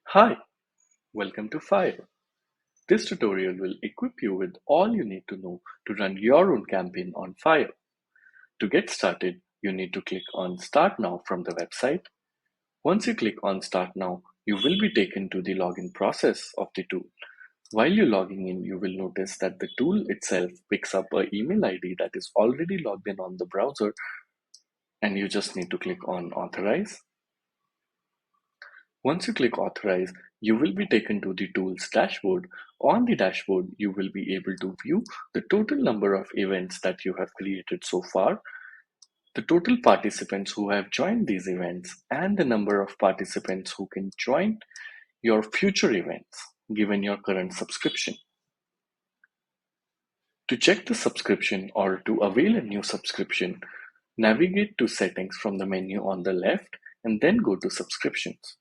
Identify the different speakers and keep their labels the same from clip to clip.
Speaker 1: Hi, welcome to Fyre. This tutorial will equip you with all you need to know to run your own campaign on Fyre. To get started, you need to click on Start Now from the website. Once you click on Start Now, you will be taken to the login process of the tool. While you're logging in, you will notice that the tool itself picks up an email ID that is already logged in on the browser, and you just need to click on Authorize. Once you click Authorize, you will be taken to the tool's dashboard. On the dashboard, you will be able to view the total number of events that you have created so far, the total participants who have joined these events, and the number of participants who can join your future events given your current subscription. To check the subscription or to avail a new subscription, navigate to Settings from the menu on the left and then go to Subscriptions.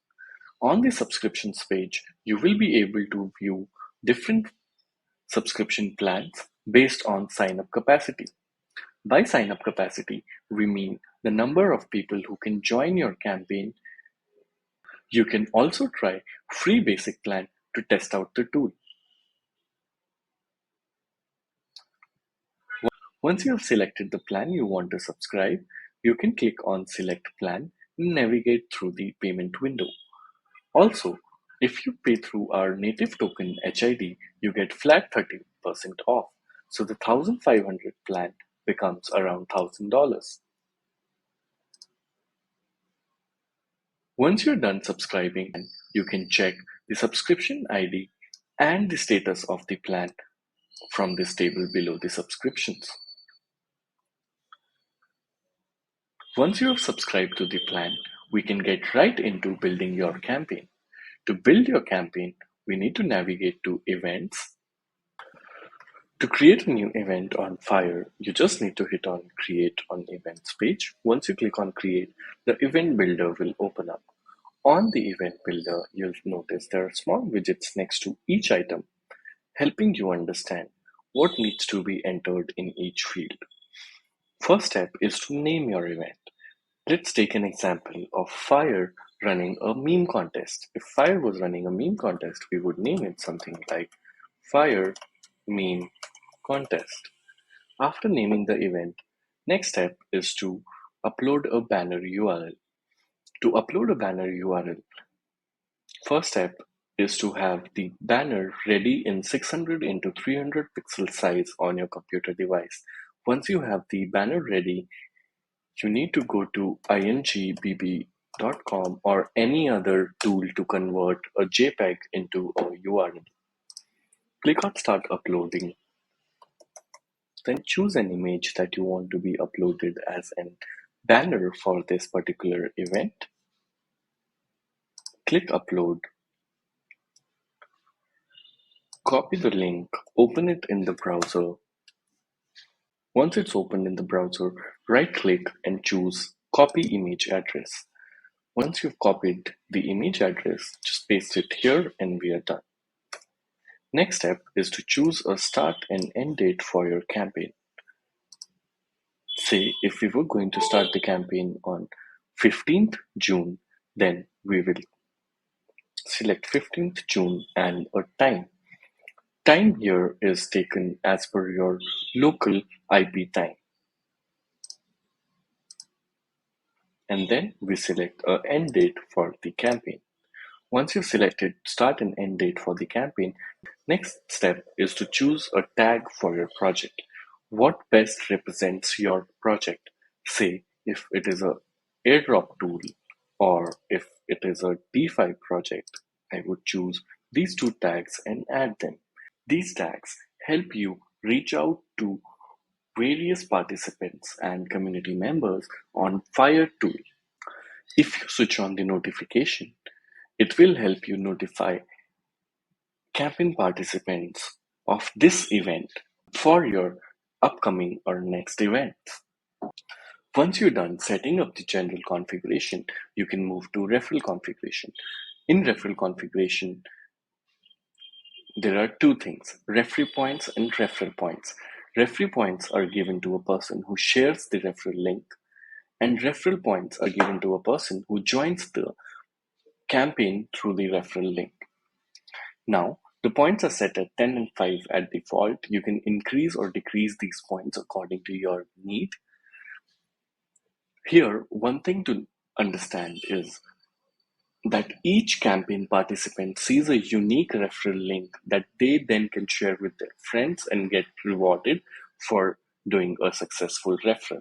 Speaker 1: On the subscriptions page, you will be able to view different subscription plans based on sign-up capacity. By sign-up capacity, we mean the number of people who can join your campaign. You can also try free basic plan to test out the tool. Once you have selected the plan you want to subscribe, you can click on Select Plan and navigate through the payment window. Also, if you pay through our native token HID, you get flat 30% off. So the 1500 plan becomes around $1,000. Once you're done subscribing, you can check the subscription ID and the status of the plan from this table below the subscriptions. Once you have subscribed to the plan, we can get right into building your campaign. To build your campaign, we need to navigate to Events. To create a new event on Fyre, you just need to hit on Create on Events page. Once you click on Create, the event builder will open up. On the event builder, you'll notice there are small widgets next to each item, helping you understand what needs to be entered in each field. First step is to name your event. Let's take an example of Fyre running a meme contest. If Fyre was running a meme contest, we would name it something like Fyre Meme Contest. After naming the event, next step is to upload a banner URL. To upload a banner URL, first step is to have the banner ready in 600 into 300 pixel size on your computer device. Once you have the banner ready, you need to go to ingbb.com or any other tool to convert a JPEG into a URL. Click on Start Uploading. Then choose an image that you want to be uploaded as a banner for this particular event. Click Upload. Copy the link, open it in the browser. Once it's opened in the browser, right-click and choose Copy Image Address. Once you've copied the image address, just paste it here and we are done. Next step is to choose a start and end date for your campaign. Say if we were going to start the campaign on 15th June, then we will select 15th June and a time. Time here is taken as per your local IP time. And then we select a end date for the campaign. Once you've selected start and end date for the campaign, next step is to choose a tag for your project. What best represents your project? Say if it is a airdrop tool or if it is a DeFi project, I would choose these two tags and add them. These tags help you reach out to various participants and community members on Fyre tool. If you switch on the notification, it will help you notify campaign participants of this event for your upcoming or next event. Once you're done setting up the general configuration, you can move to referral configuration. In referral configuration, there are two things, referee points and referral points. Referee points are given to a person who shares the referral link, and referral points are given to a person who joins the campaign through the referral link. Now, the points are set at 10 and 5 at default. You can increase or decrease these points according to your need. Here, one thing to understand is that each campaign participant sees a unique referral link that they then can share with their friends and get rewarded for doing a successful referral.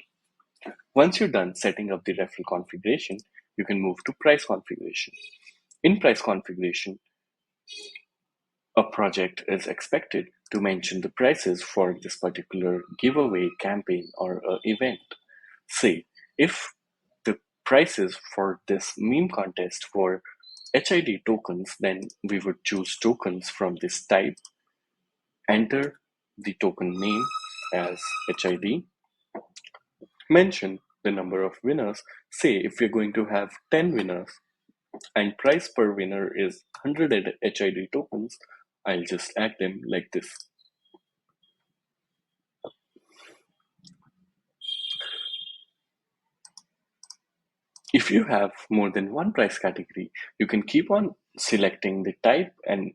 Speaker 1: Once you're done setting up the referral configuration, you can move to price configuration. In price configuration, a project is expected to mention the prices for this particular giveaway, campaign, or event. Say, if the prices for this meme contest were HID tokens, then we would choose tokens from this type, enter the token name as HID, mention the number of winners. Say, if we're going to have 10 winners and price per winner is 100 HID tokens, I'll just add them like this. If you have more than one price category, you can keep on selecting the type and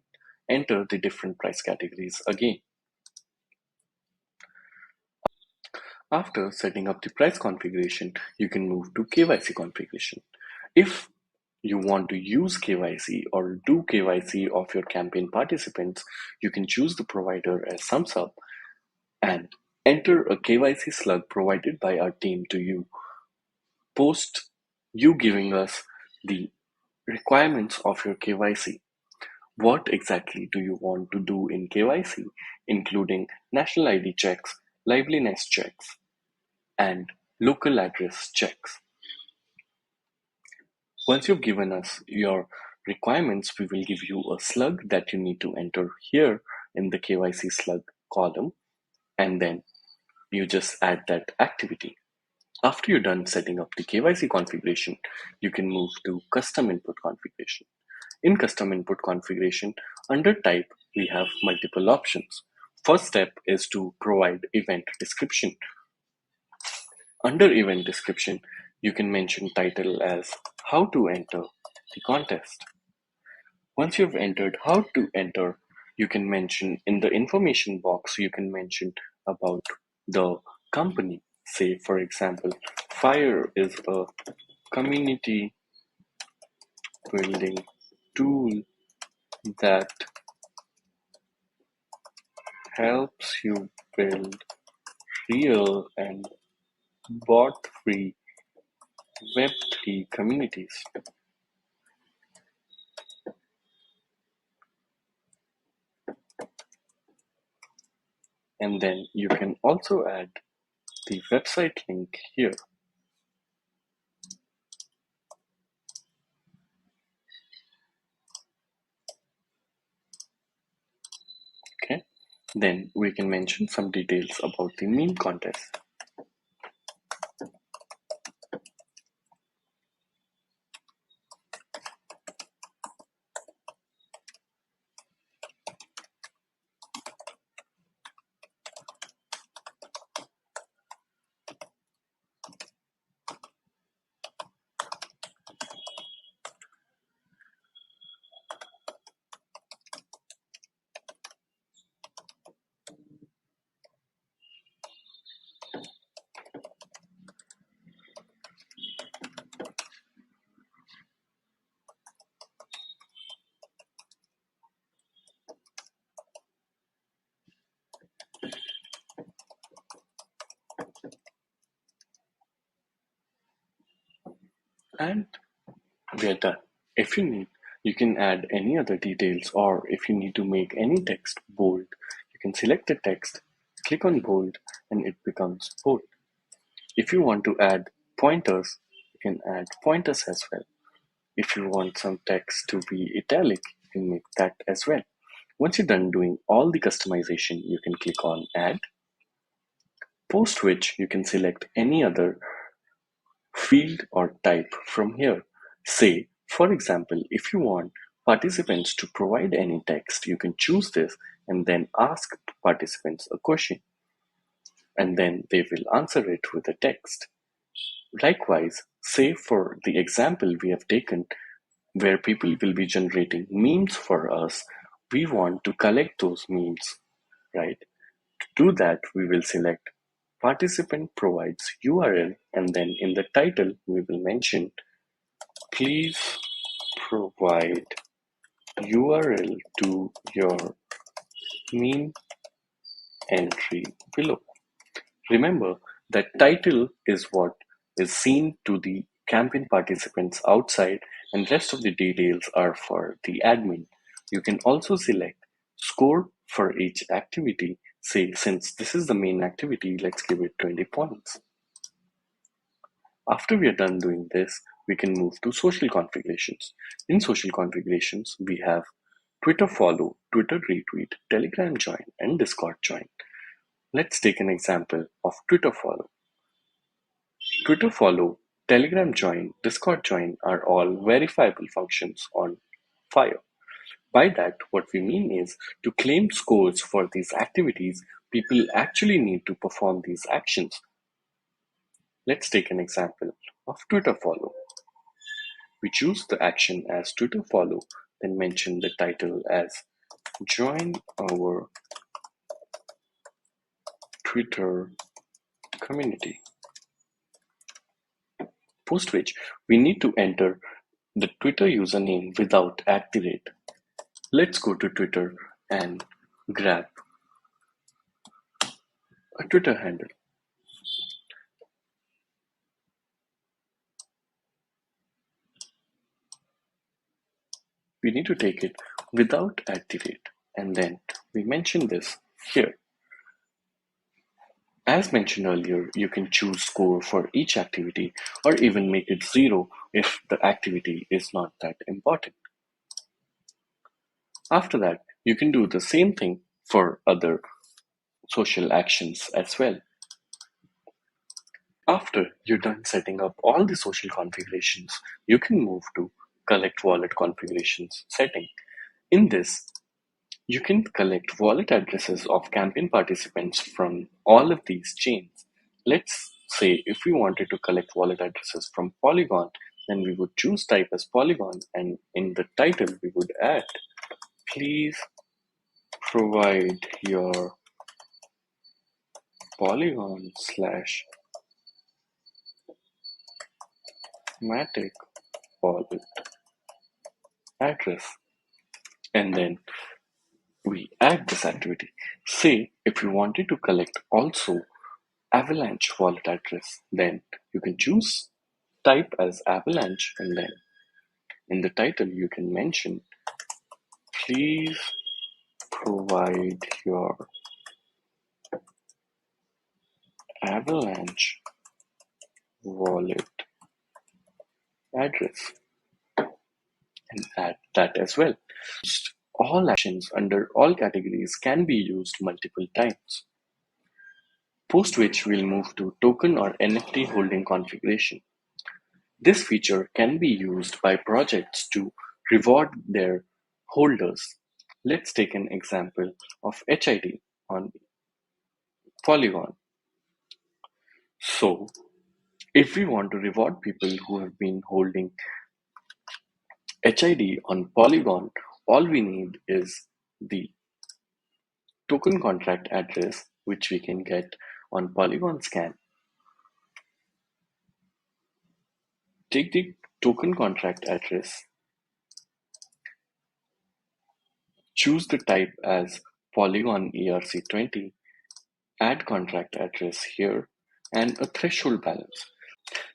Speaker 1: enter the different price categories again. After setting up the price configuration, you can move to KYC configuration. If you want to use KYC or do KYC of your campaign participants, you can choose the provider as sums up and enter a KYC slug provided by our team to you. Post you giving us the requirements of your KYC. What exactly do you want to do in KYC, including national ID checks, liveliness checks, and local address checks? Once you've given us your requirements, we will give you a slug that you need to enter here in the KYC slug column, and then you just add that activity. After you're done setting up the KYC configuration, you can move to custom input configuration. In custom input configuration, under type, we have multiple options. First step is to provide event description. Under event description, you can mention title as how to enter the contest. Once you've entered how to enter, you can mention in the information box, you can mention about the company. Say, for example, Fyre is a community building tool that helps you build real and bot-free Web3 communities. And then you can also add the website link here. Okay. Then we can mention some details about the meme contest. And we are done. If you need, you can add any other details, or if you need to make any text bold, you can select the text, click on bold, and it becomes bold. If you want to add pointers, you can add pointers as well. If you want some text to be italic, you can make that as well. Once you're done doing all the customization, you can click on add, post which you can select any other field or type from here. Say, for example, if you want participants to provide any text, you can choose this and then ask participants a question. And then they will answer it with a text. Likewise, say for the example we have taken, where people will be generating memes for us. We want to collect those memes, right? To do that, we will select participant provides URL, and then in the title, we will mention please provide URL to your meme entry below. Remember that title is what is seen to the campaign participants outside, and rest of the details are for the admin. You can also select score for each activity. Say, since this is the main activity, let's give it 20 points. After we are done doing this, we can move to social configurations. In social configurations, we have Twitter follow, Twitter retweet, Telegram join, and Discord join. Let's take an example of Twitter follow. Twitter follow, Telegram join, Discord join are all verifiable functions on Fyre. By that, what we mean is to claim scores for these activities, people actually need to perform these actions. Let's take an example of Twitter follow. We choose the action as Twitter follow, then mention the title as join our Twitter community. Post which we need to enter the Twitter username without @. Let's go to Twitter and grab a Twitter handle. We need to take it without @ and then we mention this here. As mentioned earlier, you can choose score for each activity or even make it 0 if the activity is not that important. After that, you can do the same thing for other social actions as well. After you're done setting up all the social configurations, you can move to collect wallet configurations setting. In this, you can collect wallet addresses of campaign participants from all of these chains. Let's say if we wanted to collect wallet addresses from Polygon, then we would choose type as Polygon, and in the title we would add, please provide your Polygon/Matic wallet address, and then we add this activity. Say if you wanted to collect also Avalanche wallet address, then you can choose type as Avalanche, and then in the title you can mention please provide your Avalanche wallet address and add that as well. All actions under all categories can be used multiple times. Post which we'll move to token or NFT holding configuration. This feature can be used by projects to reward their holders. Let's take an example of HID on Polygon. So, if we want to reward people who have been holding HID on Polygon, all we need is the token contract address, which we can get on Polygon Scan. Take the token contract address, choose the type as Polygon ERC20, add contract address here, and a threshold balance.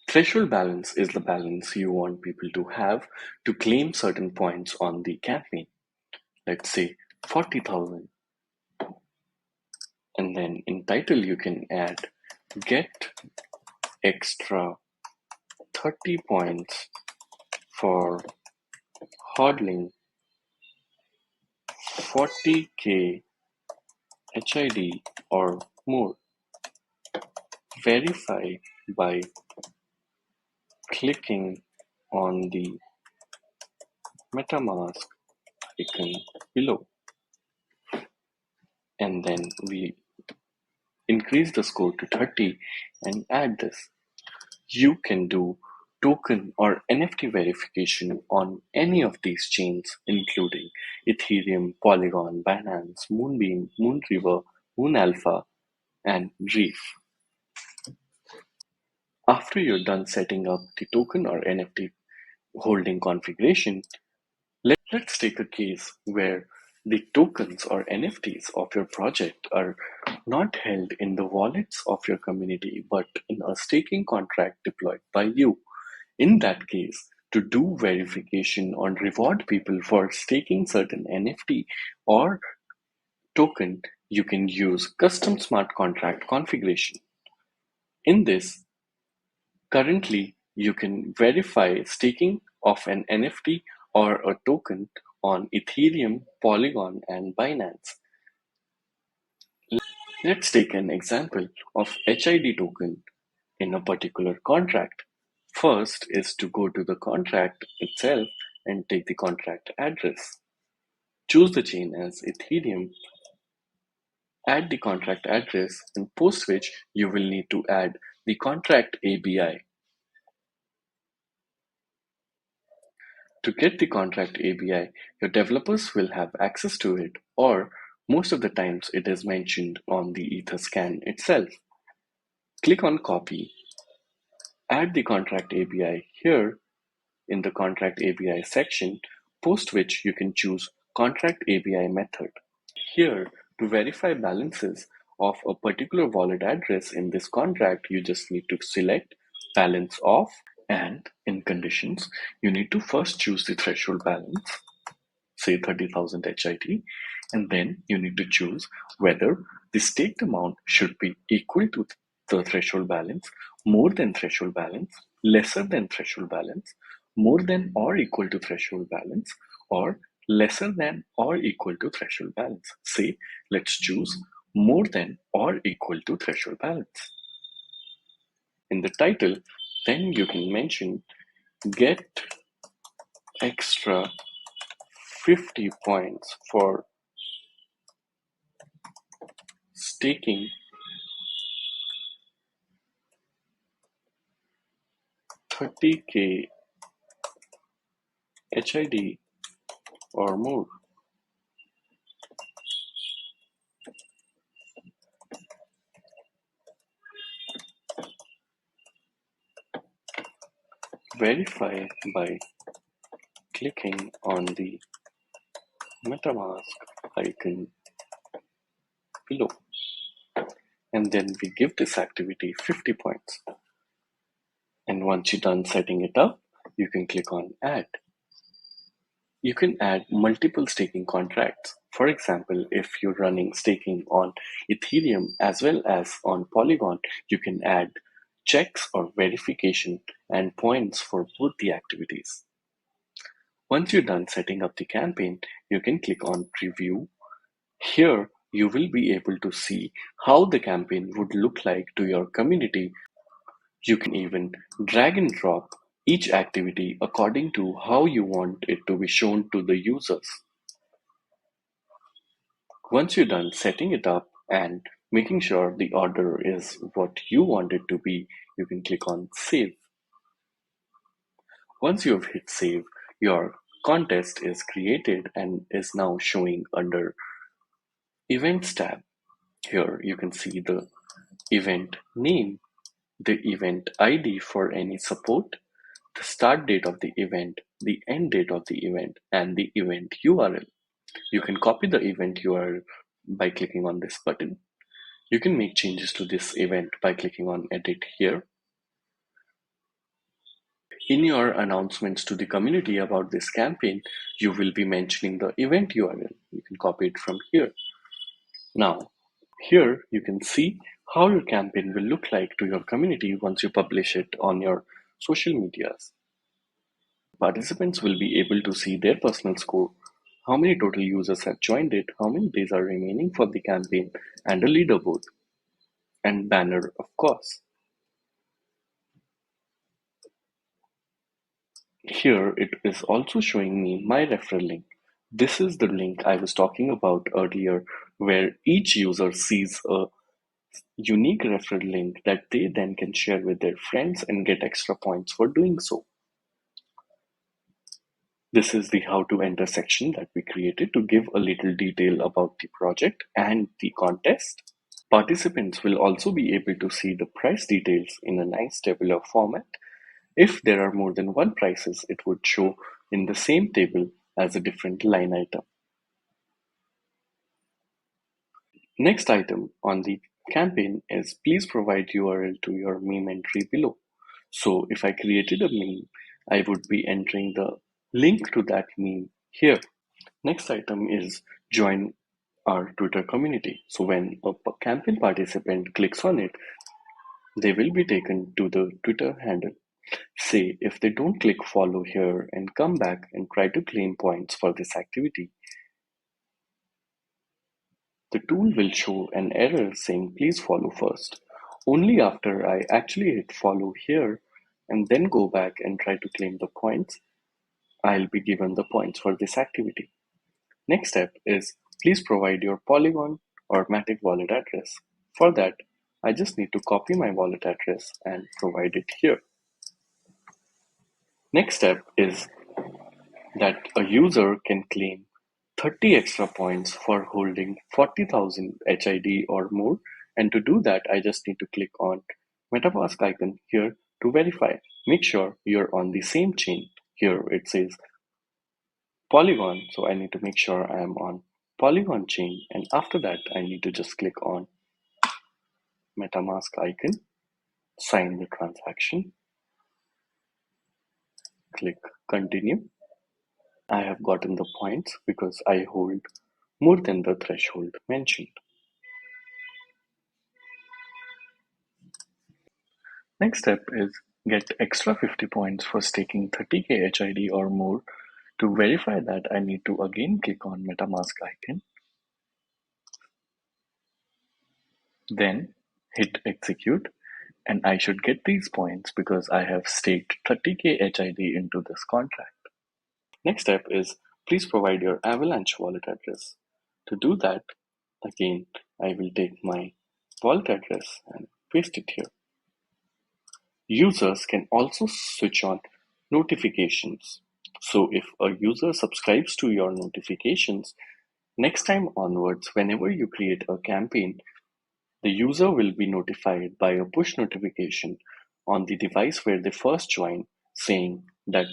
Speaker 1: Threshold balance is the balance you want people to have to claim certain points on the campaign. Let's say 40,000. And then in title you can add get extra 30 points for hodling 40k HID or more. Verify by clicking on the MetaMask icon below. And then we increase the score to 30 and add this. You can do token or NFT verification on any of these chains, including Ethereum, Polygon, Binance, Moonbeam, Moonriver, Moonalpha, and Reef. After you're done setting up the token or NFT holding configuration, let's take a case where the tokens or NFTs of your project are not held in the wallets of your community but in a staking contract deployed by you. In that case, to do verification or reward people for staking certain NFT or token, you can use custom smart contract configuration. In this, currently you can verify staking of an NFT or a token on Ethereum, Polygon, and Binance. Let's take an example of HID token in a particular contract. First is to go to the contract itself and take the contract address. Choose the chain as Ethereum, add the contract address, and post which you will need to add the contract ABI. To get the contract ABI, your developers will have access to it, or most of the times it is mentioned on the Etherscan itself. Click on Copy, add the contract ABI here in the contract ABI section, post which you can choose contract ABI method. Here, to verify balances of a particular wallet address in this contract, you just need to select balance of, and in conditions, you need to first choose the threshold balance, say 30,000 HIT, and then you need to choose whether the staked amount should be equal to the threshold balance, more than threshold balance, lesser than threshold balance, more than or equal to threshold balance, or lesser than or equal to threshold balance. Say, let's choose more than or equal to threshold balance. In the title, then you can mention get extra 50 points for staking 30K HID or more. Verify by clicking on the MetaMask icon below. And then we give this activity 50 points. And once you're done setting it up, you can click on Add. You can add multiple staking contracts. For example, if you're running staking on Ethereum as well as on Polygon, you can add checks or verification and points for both the activities. Once you're done setting up the campaign, you can click on Preview. Here, you will be able to see how the campaign would look like to your community. You can even drag and drop each activity according to how you want it to be shown to the users. Once you're done setting it up and making sure the order is what you want it to be, you can click on Save. Once you've hit Save, your contest is created and is now showing under Events tab. Here you can see the event name, the event ID for any support, the start date of the event, the end date of the event, and the event URL. You can copy the event URL by clicking on this button. You can make changes to this event by clicking on Edit here. In your announcements to the community about this campaign, you will be mentioning the event URL. You can copy it from here. Now, here you can see how your campaign will look like to your community once you publish it on your social medias. Participants will be able to see their personal score, how many total users have joined it, how many days are remaining for the campaign, and a leaderboard and banner, of course. Here it is also showing me my referral link. This is the link I was talking about earlier, where each user sees a unique referral link that they then can share with their friends and get extra points for doing so. This is the how to enter section that we created to give a little detail about the project and the contest. Participants will also be able to see the price details in a nice tabular format. If there are more than one prices, it would show in the same table as a different line item. Next item on the campaign is please provide URL to your meme entry below. So if I created a meme, I would be entering the link to that meme here. Next item is join our Twitter community. So when a campaign participant clicks on it, they will be taken to the Twitter handle. Say if they don't click follow here and come back and try to claim points for this activity, the tool will show an error saying please follow first. Only after I actually hit follow here and then go back and try to claim the points, I'll be given the points for this activity. Next step is please provide your Polygon or Matic wallet address. For that, I just need to copy my wallet address and provide it here. Next step is that a user can claim 30 extra points for holding 40,000 HID or more, and to do that I just need to click on MetaMask icon here to verify. Make sure you're on the same chain. Here it says Polygon, so I need to make sure I am on Polygon chain, and after that I need to just click on MetaMask icon, sign the transaction, click continue. I have gotten the points because I hold more than the threshold mentioned. Next step is get extra 50 points for staking 30k HID or more. To verify that, I need to again click on MetaMask icon, then hit execute, and I should get these points because I have staked 30k HID into this contract. Next step is please provide your Avalanche wallet address. To do that, again, I will take my wallet address and paste it here. Users can also switch on notifications. So if a user subscribes to your notifications, next time onwards, whenever you create a campaign, the user will be notified by a push notification on the device where they first join, saying that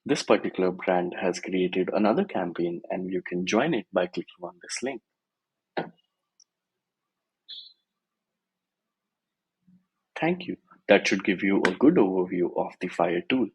Speaker 1: this particular brand has created another campaign and you can join it by clicking on this link. Thank you. That should give you a good overview of the Fyre tool.